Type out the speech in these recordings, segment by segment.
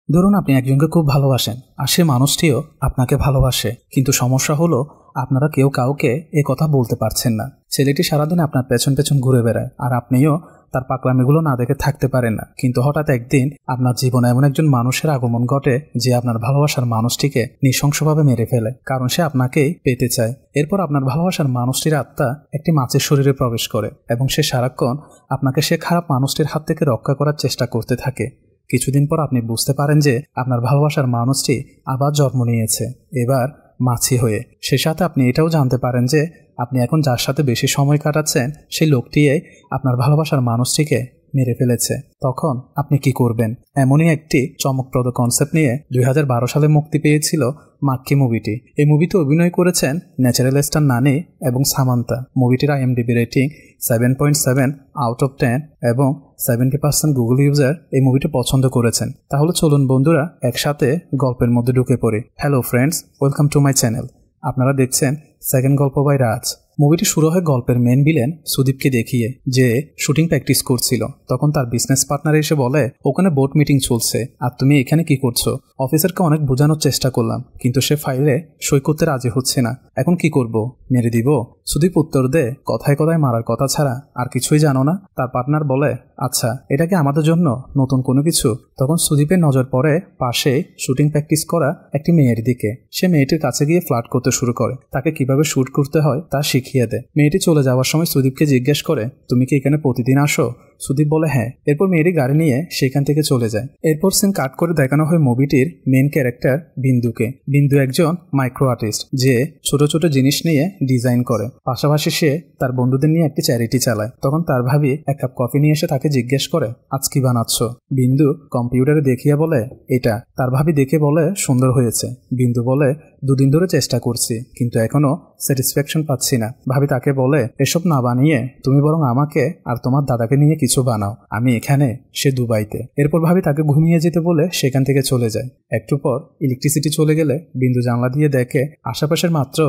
ধরুন আপনি একজনকে খুব ভালোবাসেন আর সে মানুষটিও আপনাকে ভালোবাসে, কিন্তু সমস্যা হলো আপনারা কেউ কাউকে এ কথা বলতে পারছেন না। ছেলেটি সারাদিন আপনার পেছন পেছন ঘুরে বেড়ায় আর আপনিও তার পাকলামিগুলো না দেখে থাকতে পারেন না, কিন্তু হঠাৎ একদিন আপনার জীবনে এমন একজন মানুষের আগমন ঘটে যে আপনার ভালোবাসার মানুষটিকে নৃশংসভাবে মেরে ফেলে, কারণ সে আপনাকেই পেতে চায়। এরপর আপনার ভালোবাসার মানুষটির আত্মা একটি মাছের শরীরে প্রবেশ করে এবং সে সারাক্ষণ আপনাকে সে খারাপ মানুষটির হাত থেকে রক্ষা করার চেষ্টা করতে থাকে। কিছুদিন পর আপনি বুঝতে পারেন যে আপনার ভালোবাসার মানুষটি আবার জন্ম নিয়েছে, এবার মাছি হয়ে। সে সাথে আপনি এটাও জানতে পারেন যে আপনি এখন যার সাথে বেশি সময় কাটাচ্ছেন সেই লোকটিই আপনার ভালোবাসার মানুষটিকে মেরে ফেলেছে। তখন আপনি কি করবেন? এমনই একটি চমকপ্রদ কনসেপ্ট নিয়ে 2012 সালে মুক্তি পেয়েছিল মাক্কি মুভিটি। এই মুভিতে অভিনয় করেছেন ন্যাচারাল স্টার নানি এবং সামান্তা। মুভিটির IMDb রেটিং 7.7 আউট অফ 10 এবং 70% গুগল ইউজার এই মুভিটি পছন্দ করেছেন। তাহলে চলুন বন্ধুরা একসাথে গল্পের মধ্যে ঢুকে পড়ি। Hello friends, welcome to my channel. আপনারা দেখছেন সেকেন্ড গল্প বাই রাজ। মুভিটি শুরু হয় গল্পের মেন ভিলেন সুদীপকে দেখিয়ে, যে শুটিং প্র্যাকটিস করছিল। তখন তার বিজনেস পার্টনার এসে বলে, ওখানে বোর্ড মিটিং চলছে আর তুমি এখানে কি করছো? অফিসারকে অনেক বোঝানোর চেষ্টা করলাম, কিন্তু সে ফাইলে সই করতে রাজি হচ্ছে না। এখন কি করব? মেরে দিব? সুদীপ উত্তর দেয়, কথায় কথায় মারার কথা ছাড়া আর কিছুই জানো না। তার পার্টনার বলে, আচ্ছা এটা কি আমাদের জন্য নতুন কোনো কিছু? তখন সুদীপের নজর পড়ে পাশে শুটিং প্র্যাকটিস করা একটি মেয়ের দিকে। সে মেয়েটির কাছে গিয়ে ফ্লার্ট করতে শুরু করে, তাকে কিভাবে শুট করতে হয় তা শিখিয়ে দেয়। মেয়েটি চলে যাওয়ার সময় সুদীপকে জিজ্ঞেস করে, তুমি কি এখানে প্রতিদিন আসো? সুদীপ বলে হ্যাঁ। এরপর মেয়েটি গাড়ি নিয়ে সেখান থেকে চলে যায়। এরপর সিন কাট করে দেখানো হয় মুভিটির মেন ক্যারেক্টার বিন্দুকে। বিন্দু একজন মাইক্রো আর্টিস্ট যে ছোট ছোট জিনিস নিয়ে ডিজাইন করে। পাশাপাশি সে তার বন্ধুদের নিয়ে একটি চ্যারিটি চালায়। তখন তার ভাবি এক কাপ কফি নিয়ে এসে তাকে জিজ্ঞেস করে, আজ কি বানাচ্ছ? বিন্দু কম্পিউটারে দেখিয়ে বলে এটা। তার ভাবি দেখে বলে সুন্দর হয়েছে। বিন্দু বলে, দুদিন ধরে চেষ্টা করছি কিন্তু এখনো স্যাটিসফ্যাকশন পাচ্ছি না। ভাবি তাকে বলে, এসব না বানিয়ে তুমি বরং আমাকে আর তোমার দাদাকে নিয়ে কিছু বানাও, আমি এখানে, সে দুবাইতে। এরপর ভাবি তাকে ঘুমিয়ে যেতে বলে সেখান থেকে চলে যায়। একটু পর ইলেকট্রিসিটি চলে গেলে বিন্দু জানলা দিয়ে দেখে আশেপাশের মাত্র।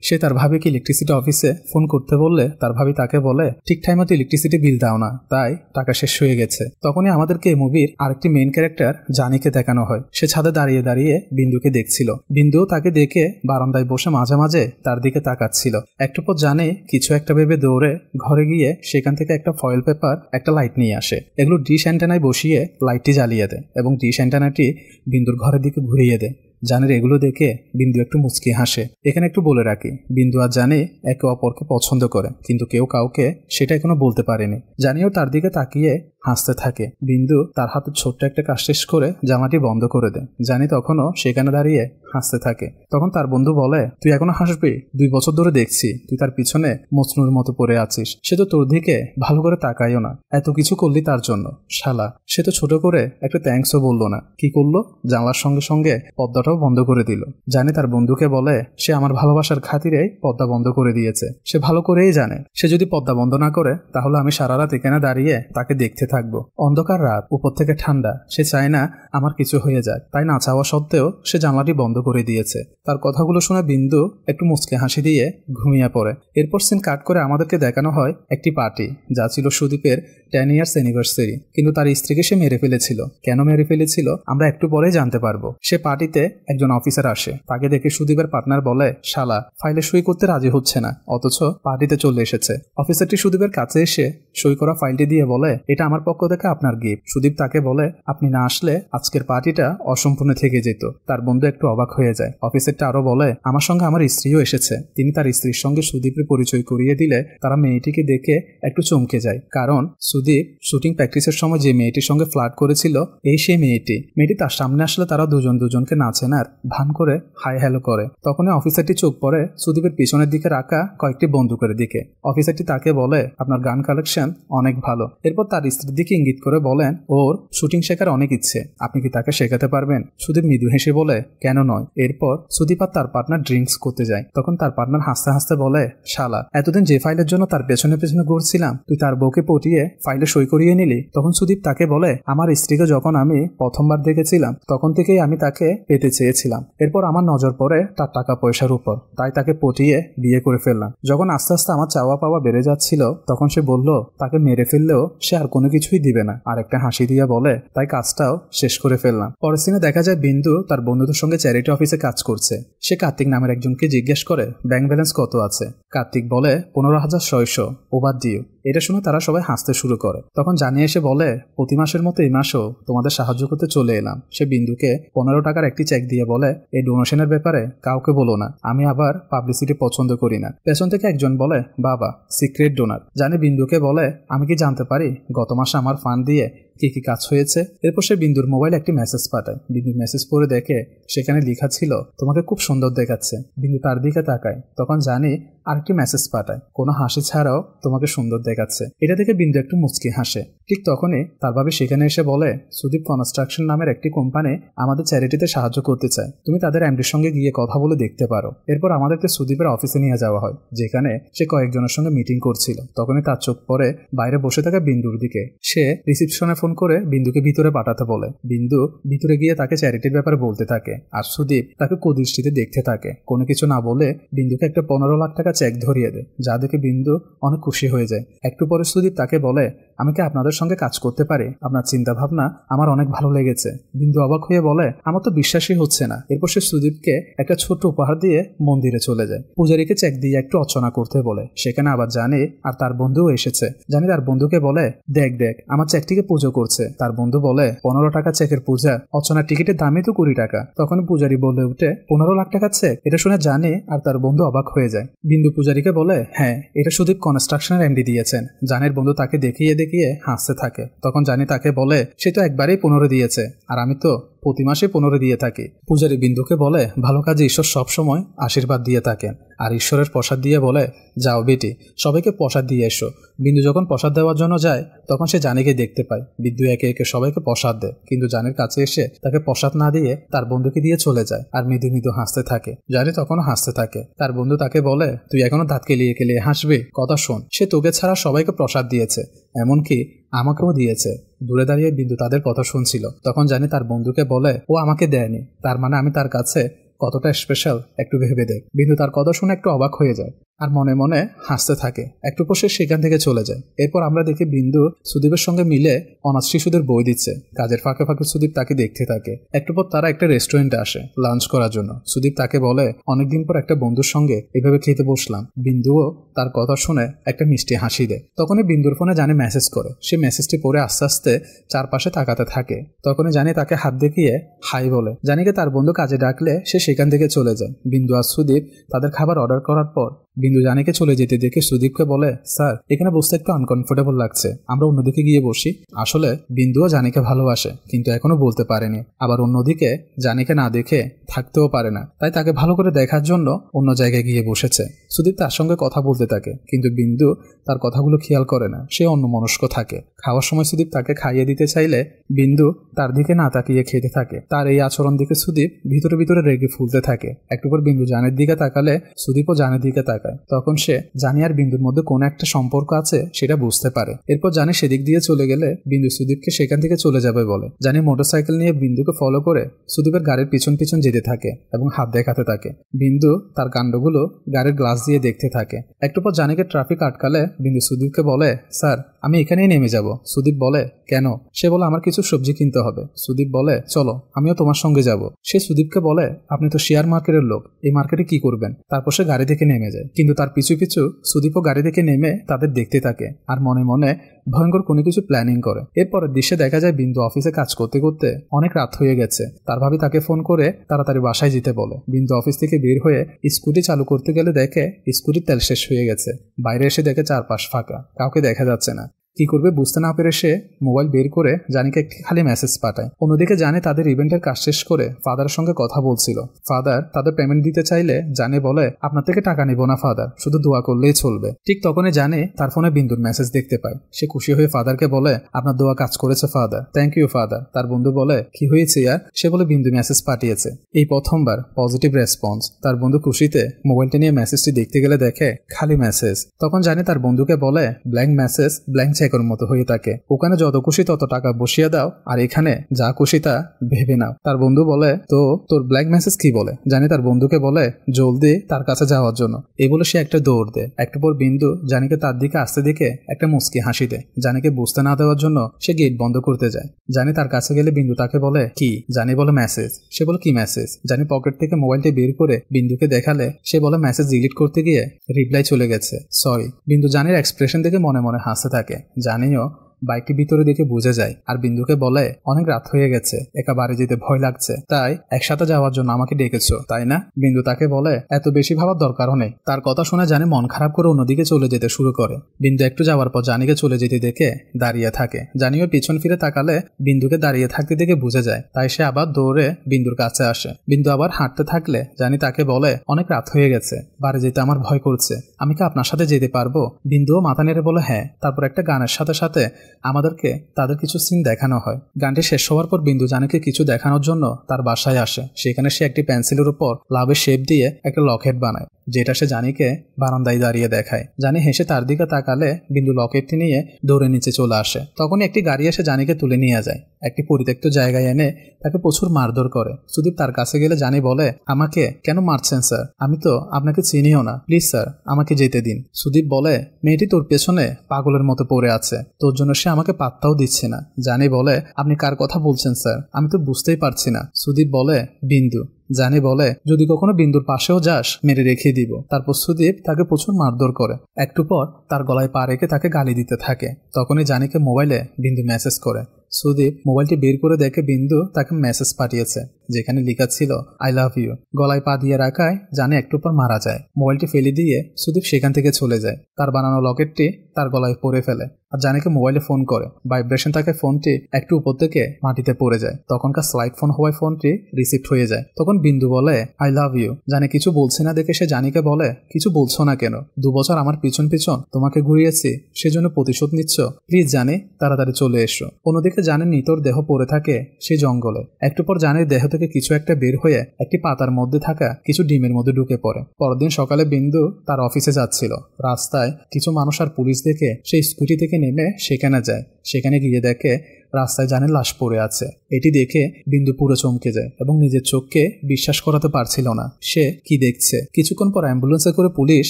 সে তার ভাবিকে ইলেকট্রিসিটি অফিসে ফোন করতে বললে তার ভাবি তাকে বলে, ঠিক টাইম মতো ইলেকট্রিসিটি বিল দাও না, তাই টাকা শেষ হয়ে গেছে। তখনই আমাদেরকে এই মুভির আরেকটি মেইন ক্যারেক্টার জানিকে দেখানো হয়। সে ছাদে দাঁড়িয়ে দাঁড়িয়ে বিন্দুকে দেখছিল। বিন্দুও তাকে দেখে বারান্দায় বসে মাঝে মাঝে তার দিকে তাকাচ্ছিল। একটু পর জানে কিছু একটা ভেবে দৌড়ে ঘরে গিয়ে সেখান থেকে একটা ফয়েল পেপার, একটা লাইট নিয়ে আসে। এগুলো ডিশ অ্যান্টেনায় বসিয়ে লাইটটি জ্বালিয়ে দেয় এবং ডিশ অ্যান্টেনাটি বিন্দুর ঘরের দিকে ঘুরিয়ে দেয়। জানের এগুলো দেখে বিন্দু একটু মুচকি হাসে। এখানে একটু বলে রাখি, বিন্দু আর জানি একে অপরকে পছন্দ করে, কিন্তু কেউ কাউকে সেটা এখনো বলতে পারেনি। জানিও তার দিকে তাকিয়ে হাসতে থাকে। বিন্দু তার হাতে ছোট্ট একটা কাজ শেষ করে জামাটি বন্ধ করে দেয়। জানি তখনও সেখানে দাঁড়িয়ে হাসতে থাকে। তখন তার বন্ধু বলে, তুই এখনো হাসবি? 2 বছর ধরে দেখছি তুই তার পিছনে মজনুর মতো পড়ে আছিস। সে তো তোর দিকে ভালো করে তাকাইও না, এত কিছু করলি তার জন্য। শালা, সে তো ছোট করে একটা থ্যাঙ্কসও বললো না। কি করলো? জানলার সঙ্গে সঙ্গে পর্দাটাও বন্ধ করে দিল। জানি তার বন্ধুকে বলে, সে আমার ভালোবাসার খাতিরে পর্দা বন্ধ করে দিয়েছে। সে ভালো করেই জানে সে যদি পর্দা বন্ধ না করে তাহলে আমি সারা রাত এখানে দাঁড়িয়ে তাকে দেখতে থাকবো। অন্ধকার রাত, উপর থেকে ঠান্ডা, সে চায় না আমার কিছু হয়ে যায়, তাই না চাওয়া সত্ত্বেও সে জানলাটি বন্ধ করে দিয়েছে। তার কথাগুলো শুনে বিন্দু একটু মুচকে হাসি দিয়ে ঘুমিয়ে পড়ে। এরপর সিন কাট করে আমাদেরকে দেখানো হয় একটি পার্টি, যা ছিল সুদীপের 10 ইয়ার্স অ্যানিভার্সারি। কিন্তু তার স্ত্রীকে সে মেরে ফেলেছিল। কেন মেরে ফেলেছিল আমরা একটু পরেই জানতে পারবো। সে পার্টিতে একজন অফিসার আসে। তাকে দেখে সুদীপের পার্টনার বলে, শালা ফাইলে সই করতে রাজি হচ্ছে না, অথচ পার্টিতে চলে এসেছে। অফিসারটি সুদীপের কাছে এসে সই করা ফাইলটি দিয়ে বলে, এটা আমার পক্ষ থেকে আপনার গিফট। সুদীপ তাকে বলে, আপনি না আসলে আজকের পার্টিটা অসম্পূর্ণ থেকে যেত। তার বন্ধু একটু অবাক হয়ে যায়। অফিসারটা আরো বলে, আমার সঙ্গে আমার স্ত্রীও এসেছে। তিনি তার স্ত্রীর সঙ্গে সুদীপের পরিচয় করিয়ে দিলে তারা মেয়েটিকে দেখে একটু চমকে যায়, কারণ সুদীপ শুটিং প্র্যাকটিসের সময় যে মেয়েটির সঙ্গে ফ্লার্ট করেছিল এই সেই মেয়েটি। মেয়েটি তার সামনে আসলে তারা দুজনকে না চেনার ভান করে হাই হ্যালো করে। তখনই অফিসারটি চোখ পড়ে সুদীপের পিছনের দিকে রাখা কয়েকটি বন্দুকের দিকে। অফিসারটি তাকে বলে, আপনার গান কালেকশন অনেক ভালো। এরপর তার স্ত্রীর দিকে ইঙ্গিত করে বলেন, ওর শুটিং শেখার অনেক ইচ্ছে, আপনি কি তাকে শেখাতে পারবেন? সুদীপ মৃদু হেসে বলে, কেন নয়। এরপর সুদীপ আর তার পার্টনার ড্রিঙ্কস করতে যায়। তখন তার পার্টনার হাসতে হাসতে বলে, শালা এতদিন যে ফাইলের জন্য তার পেছনে পেছনে ঘুরছিলাম তুই তার বউকে পটিয়ে ফাইলে সই করিয়ে নিলি। তখন সুদীপ তাকে বলে, আমার স্ত্রীকে যখন আমি প্রথমবার দেখেছিলাম তখন থেকেই আমি তাকে পেতে চেয়েছিলাম। এরপর আমার নজর পড়ে তার টাকা পয়সার উপর, তাই তাকে পটিয়ে বিয়ে করে ফেললাম। যখন আস্তে আস্তে আমার চাওয়া পাওয়া বেড়ে যাচ্ছিল তখন সে বলল তাকে মেরে ফেললেও সে আর কোনো কিছুই দিবে না, আর একটা হাসি দিয়ে বলে তাই কাজটাও শেষ করে ফেললাম। পরের দিনে দেখা যায় বিন্দু তার বন্ধুদের সঙ্গে চ্যারিটি অফিসে কাজ করছে। সে কার্তিক নামের একজনকে জিজ্ঞেস করে ব্যাংক ব্যালেন্স কত আছে। কার্তিক বলে 15,600 ওভার ডিউ। এটা শুনে তারা সবাই হাসতে শুরু করে। তখন জানিয়ে এসে বলে প্রতি মাসের মতো এই মাসও তোমাদের সাহায্য করতে চলে এলাম। সে বিন্দুকে 15 টাকার একটি চেক দিয়ে বলে এই ডোনেশনের ব্যাপারে কাউকে বলো না, আমি আবার পাবলিসিটি পছন্দ করি না। পেছন থেকে একজন বলে বাবা সিক্রেট ডোনার। জানি বিন্দুকে বলে আমি কি জানতে পারি গত মাসে আমার ফান্ড দিয়ে কি কি কাজ হয়েছে। এরপর সে বিন্দুর মোবাইলে একটি মেসেজ পাঠায়। বিন্দু মেসেজ পড়ে দেখে সেখানে লেখা ছিল তোমাকে খুব সুন্দর দেখাচ্ছে। বিন্দু তার দিকে তাকায়, তখন জানি আরেকটি মেসেজ পাঠায় কোনো হাসি ছাড়াও তোমাকে সুন্দর দেখাচ্ছে। এটা দেখে বিন্দু একটু মুচকি হাসে। ঠিক তখনই তার ভাবি সেখানে এসে বলে সুদীপ কনস্ট্রাকশন নামের একটি কোম্পানি আমাদের চ্যারিটিতে সাহায্য করতে চায়, তুমি তাদের এমডির সঙ্গে গিয়ে কথা বলে দেখতে পারো। এরপর আমাদেরকে সুদীপের অফিসে নিয়ে যাওয়া হয়, যেখানে সে কয়েকজনের সঙ্গে মিটিং করছিল। তখনই তার চোখ পড়ে বাইরে বসে থাকা বিন্দুর দিকে। সে রিসিপশনে ফোন করে বিন্দুকে ভিতরে পাঠাতে বলে। বিন্দু ভিতরে গিয়ে তাকে চ্যারিটির ব্যাপারে বলতে থাকে, আর সুদীপ তাকে কুদৃষ্টিতে দেখতে থাকে। কোনো কিছু না বলে বিন্দুকে একটা 15 লাখ টাকা চেক ধরিয়ে দেয়, যা দেখে বিন্দু অনেক খুশি হয়ে যায়। একটু পরে সুদীপ তাকে বলে আমি কি আপনাদের সঙ্গে কাজ করতে পারি? আপনার চিন্তা ভাবনা আমার অনেক ভালো লেগেছে। বিন্দু অবাক হয়ে বলে আমার তো বিশ্বাসই হচ্ছে না। এরপর সে সুদীপকে একটা ছোট্ট উপহার দিয়ে মন্দিরে চলে যায়। পূজারীকে চেক দিয়ে একটু অর্চনা করতে বলে। সেখানে আবার জানি আর তার বন্ধুও এসেছে। জানি তার বন্ধুকে বলে দেখ দেখ আমার চেকটিকে পুজো করছে। তার বন্ধু বলে 15 টাকা চেকের পূজা, অর্চনার টিকিটের দামই তো 20 টাকা। তখন পূজারী বলে উঠে 15 লাখ টাকা চেক। এটা শুনে জানি আর তার বন্ধু অবাক হয়ে যায়। বিন্দু পূজারীকে বলে হ্যাঁ এটা সুদীপ কনস্ট্রাকশনের এমডি দিয়েছেন। জানির বন্ধু তাকে দেখিয়ে দেখিয়ে হাসতে থাকে। তখন জানি তাকে বলে সে তো একবারেই 15 দিয়েছে, আর আমি তো প্রতি মাসে 15 দিয়ে থাকি। পূজারী বিন্দুকে বলে ভালো কাজে ঈশ্বর সবসময় আশীর্বাদ দিয়ে থাকেন, আর ঈশ্বরের প্রসাদ দিয়ে বলে যাও বেটি সবাইকে প্রসাদ দিয়ে এসো। বিন্দু যখন প্রসাদ দেওয়ার জন্য যায় তখন সে জানিকে দেখতে পায়। বিন্দু একে একে সবাইকে প্রসাদ দেয়, কিন্তু জানির কাছে এসে তাকে প্রসাদ না দিয়ে তার বন্ধুকে দিয়ে চলে যায়, আর মৃদু মৃদু হাসতে থাকে। জানি তখনও হাসতে থাকে। তার বন্ধু তাকে বলে তুই এখনো দাঁত কেলিয়ে কেলিয়ে হাসবি? কথা শোন, সে তোকে ছাড়া সবাইকে প্রসাদ দিয়েছে, এমনকি আমাকেও দিয়েছে। দূরে দাঁড়িয়ে বিন্দু তাদের কথা শুনছিল। তখন জানি তার বন্ধুকে বলে ও আমাকে দেয়নি, তার মানে আমি তার কাছে কতটা স্পেশাল একটু ভেবে দেখ। বিন্দু তার কথা শুনে একটু অবাক হয়ে যায় আর মনে মনে হাসতে থাকে। একটু পর সে সেখান থেকে চলে যায়। এরপর আমরা দেখি বিন্দু সুদীপের সঙ্গে মিলে অনাথ শিশুদের বই দিচ্ছে। কাজের ফাঁকে ফাঁকে সুদীপ তাকে দেখতে থাকে। একটু পর তারা একটা রেস্টুরেন্টে আসে লাঞ্চ করার জন্য। সুদীপ তাকে বলে অনেকদিন পর একটা বন্ধুর সঙ্গে এভাবে খেতে বসলাম। বিন্দুও তার কথা শুনে একটা মিষ্টি হাসি দেয়। তখনই বিন্দুর ফোনে জানি মেসেজ করে। সে মেসেজটি পড়ে আস্তে আস্তে চারপাশে তাকাতে থাকে। তখনই জানি তাকে হাত দেখিয়ে হাই বলে। জানিকে তার বন্ধু কাজে ডাকলে সে সেখান থেকে চলে যায়। বিন্দু আর সুদীপ তাদের খাবার অর্ডার করার পর বিন্দু জানিকে চলে যেতে দেখে সুদীপকে বলে স্যার এখানে বসতে একটু আনকমফোর্টেবল লাগছে, আমরা অন্যদিকে গিয়ে বসি। আসলে বিন্দুও জানিকে ভালোবাসে, কিন্তু এখনো বলতে পারেনি। আবার অন্যদিকে জানিকে না দেখে থাকতেও পারে না, তাই তাকে ভালো করে দেখার জন্য অন্য জায়গায় গিয়ে বসেছে। সুদীপ তার সঙ্গে কথা বলতে থাকে, কিন্তু বিন্দু তার কথাগুলো খেয়াল করে না, সে অন্যমনস্ক থাকে। খাওয়ার সময় সুদীপ তাকে খাইয়ে দিতে চাইলে বিন্দু তার দিকে না তাকিয়ে খেতে থাকে। তার এই আচরণ দিকে সুদীপ ভিতরে ভিতরে রেগে ফুলতে থাকে। একটু পর বিন্দু জানের দিকে তাকালে সুদীপও জানের দিকে তাকায়। তখন সে জানি আর বিন্দুর মধ্যে কোনো একটা সম্পর্ক আছে সেটা বুঝতে পারে। এরপর জানি সেদিক দিয়ে চলে গেলে বিন্দু সুদীপকে সেখান থেকে চলে যাবে বলে। জানি মোটরসাইকেল নিয়ে বিন্দুকে ফলো করে সুদীপের গাড়ির পিছন পিছন যেতে থাকে এবং হাত দেখাতে থাকে। বিন্দু তার কাণ্ডগুলো গাড়ির গ্লাস দিয়ে দেখতে থাকে। একটু পর জানিকে ট্রাফিক আটকালে বিন্দু সুদীপকে বলে স্যার আমি এখানেই নেমে যাব। সুদীপ বলে কেন? সে বলে আমার কিছু সবজি কিনতে হবে। সুদীপ বলে চলো আমিও তোমার সঙ্গে যাব। সে সুদীপকে বলে আপনি তো শেয়ার মার্কেটের লোক, এই মার্কেটে কি করবেন? তারপর সে গাড়ি থেকে নেমে যায়, কিন্তু তার পিছু পিছু সুদীপও গাড়ি থেকে নেমে তাদের দেখতে থাকে আর মনে মনে ভয়ঙ্কর কোনো কিছু প্ল্যানিং করে। এরপরের দৃশ্যে দেখা যায় বিন্দু অফিসে কাজ করতে করতে অনেক রাত হয়ে গেছে। তার ভাবি তাকে ফোন করে তাড়াতাড়ি বাসায় যেতে বলে। বিন্দু অফিস থেকে বের হয়ে স্কুটি চালু করতে গেলে দেখে স্কুটির তেল শেষ হয়ে গেছে। বাইরে এসে দেখে চারপাশ ফাঁকা, কাউকে দেখা যাচ্ছে না। কি করবে বুঝতে না পেরে সে মোবাইল বের করে জানিকে একটি খালি মেসেজ পাঠায়। অন্যদিকে জানি তাদের ইভেন্টের কাজ শেষ করে ফাদারের সঙ্গে কথা বলছিল। ফাদার তাদের পেমেন্ট দিতে চাইলে জানি বলে আপনার থেকে টাকা নিব না ফাদার, শুধু দোয়া করলেই চলবে। ঠিক তখনই জানি তার ফোনে বিন্দুর মেসেজ দেখতে পায়। সে খুশি হয়ে ফাদারকে বলে আপনার দোয়া কাজ করেছে ফাদার, থ্যাংক ইউ ফাদার। তার বন্ধু বলে কি হয়েছে ইয়ার? সে বলে বিন্দু মেসেজ পাঠিয়েছে। এই প্রথমবার পজিটিভ রেসপন্স। তার বন্ধু খুশিতে মোবাইলটা নিয়ে মেসেজটি দেখতে গেলে দেখে খালি মেসেজ। তখন জানি তার বন্ধুকে বলে ব্ল্যাঙ্ক মেসেজ ব্ল্যাঙ্ক চেকের মতো হয়ে থাকে। ওখানে যত খুশি তত টাকা বসিয়ে দাও, আর এখানে যা খুশি তা ভেবে নাও। তার বন্ধু বলে, তো তোর ব্ল্যাক মেসেজ কি বলে? জানি তার বন্ধুকে বলে জলদি তার কাছে যাওয়ার জন্য। এই বলে সে একটা দৌড় দেয়। একটু পর বিন্দু জানিকে তার দিকে আসতে দেখে একটা মুচকি হাসি দেয়। জানিকে বুঝতে না দেওয়ার জন্য সে গেট বন্ধ করতে যায়। জানি তার কাছে গেলে বিন্দু তাকে বলে কি? জানি বলে মেসেজ। সে বলে কি মেসেজ? জানি পকেট থেকে মোবাইলটি বের করে বিন্দুকে দেখালে সে বলে মেসেজ ডিলিট করতে গিয়ে রিপ্লাই চলে গেছে, সরি। বিন্দু জানির এক্সপ্রেশন দেখে মনে মনে হাসতে থাকে। জানিও বাইকটি ভিতরে দেখে বুঝে যায়, আর বিন্দুকে বলে অনেক রাত হয়ে গেছে, একা বাড়ি যেতে ভয় লাগছে, তাই একসাথে যাওয়ার জন্য আমাকে ডেকেছো তাই না? বিন্দু তাকে বলে এত বেশি ভাবার দরকারও নেই। তার কথা শুনে জানি মন খারাপ করে অন্যদিকে চলে যেতে শুরু করে। বিন্দু একটু যাওয়ার পর জানিকে চলে যেতে দেখে দাঁড়িয়ে থাকে। জানিও পিছন ফিরে তাকালে বিন্দুকে দাঁড়িয়ে থাকতে দেখে বুঝে যায়, তাই সে আবার দৌড়ে বিন্দুর কাছে আসে। বিন্দু আবার হাঁটতে থাকলে জানি তাকে বলে অনেক রাত হয়ে গেছে, বাড়ি যেতে আমার ভয় করছে, আমি কি আপনার সাথে যেতে পারবো? বিন্দুও মাথা নেড়ে বলে হ্যাঁ। তারপর একটা গানের সাথে সাথে আমাদেরকে তাদের কিছু সিন দেখানো হয়। গানটি শেষ হওয়ার পর বিন্দু জানিকে কিছু দেখানোর জন্য তার বাসায় আসে। সেখানে সে একটি পেন্সিলের উপর লাভের শেপ দিয়ে একটা লকেট বানায়, যেটা সে জানিকে বারান্দায় দাঁড়িয়ে দেখায়। জানি হেসে তার দিকে তাকালে বিন্দু লকেটটি নিয়ে দৌড়ে নিচে চলে আসে। তখনই একটি গাড়ি এসে জানিকে তুলে নিয়ে যায়। একটি পরিত্যক্ত জায়গায় এনে তাকে প্রচুর মারধর করে। সুদীপ তার কাছে গেলে জানি বলে, আমাকে কেন মারছেন স্যার? আমি তো আপনাকে চিনিও না, প্লিজ স্যার আমাকে যেতে দিন। সুদীপ বলে, মেয়েটি তোর পেছনে পাগলের মতো পড়ে আছে, তোর জন্য সে আমাকে পাত্তাও দিচ্ছে না। জানি বলে, আপনি কার কথা বলছেন স্যার? আমি তো বুঝতেই পারছি না। সুদীপ বলে, বিন্দু। জানি বলে, যদি কখনো বিন্দুর পাশেও যাস মেরে রেখে দিব। তারপর সুদীপ তাকে প্রচুর মারধর করে। একটু পর তার গলায় পা রেখে তাকে গালি দিতে থাকে। তখনই জানিকে মোবাইলে বিন্দু মেসেজ করে। সুদীপ মোবাইলটি বের করে দেখে বিন্দু তাকে মেসেজ পাঠিয়েছে, যেখানে লেখা ছিল আই লাভ ইউ। গলায় পা দিয়ে রাখায় জানি একটু পর মারা যায়। মোবাইলটি ফেলে দিয়ে সুদীপ সেখান থেকে চলে যায়। তার বানানো লকেটটি তার গলায় পরে ফেলে আর জানিকে মোবাইলে ফোন করে। ভাইব্রেশন থাকে ফোনটি একটু উপর থেকে মাটিতে পড়ে যায়। তখনকার স্লাইড ফোন হওয়ায় ফোনটি রিসিভ হয়ে যায়। তখন বিন্দু বলে আই লাভ ইউ। জানি কিছু বলছে না দেখে সে জানিকে বলে, কিছু বলছো না কেন? 2 বছর আমার পিছন পিছন তোমাকে ঘুরিয়েছি, সেজন্য প্রতিশোধ নিচ্ছ? প্লিজ জানি তাড়াতাড়ি চলে এসো। অন্যদিকে জানি নিতর দেহ পড়ে থাকে সেই জঙ্গলে। একটু পর জানির দেহ থেকে কিছু একটা বের হয়ে একটি পাতার মধ্যে থাকা কিছু ডিমের মধ্যে ঢুকে পড়ে। পরদিন সকালে বিন্দু তার অফিসে যাচ্ছিল। রাস্তায় কিছু মানুষ আর পুলিশ দেখে সেই স্কুটি থেকে নেমে সেখানে যায়। সেখানে গিয়ে দেখে রাস্তায় জানির লাশ পড়ে আছে। এটি দেখে বিন্দু পুরো চমকে যায় এবং নিজের চোখকে বিশ্বাস করাতে পারছিল না সে কি দেখছে। কিছুক্ষণ পর অ্যাম্বুলেন্সে করে পুলিশ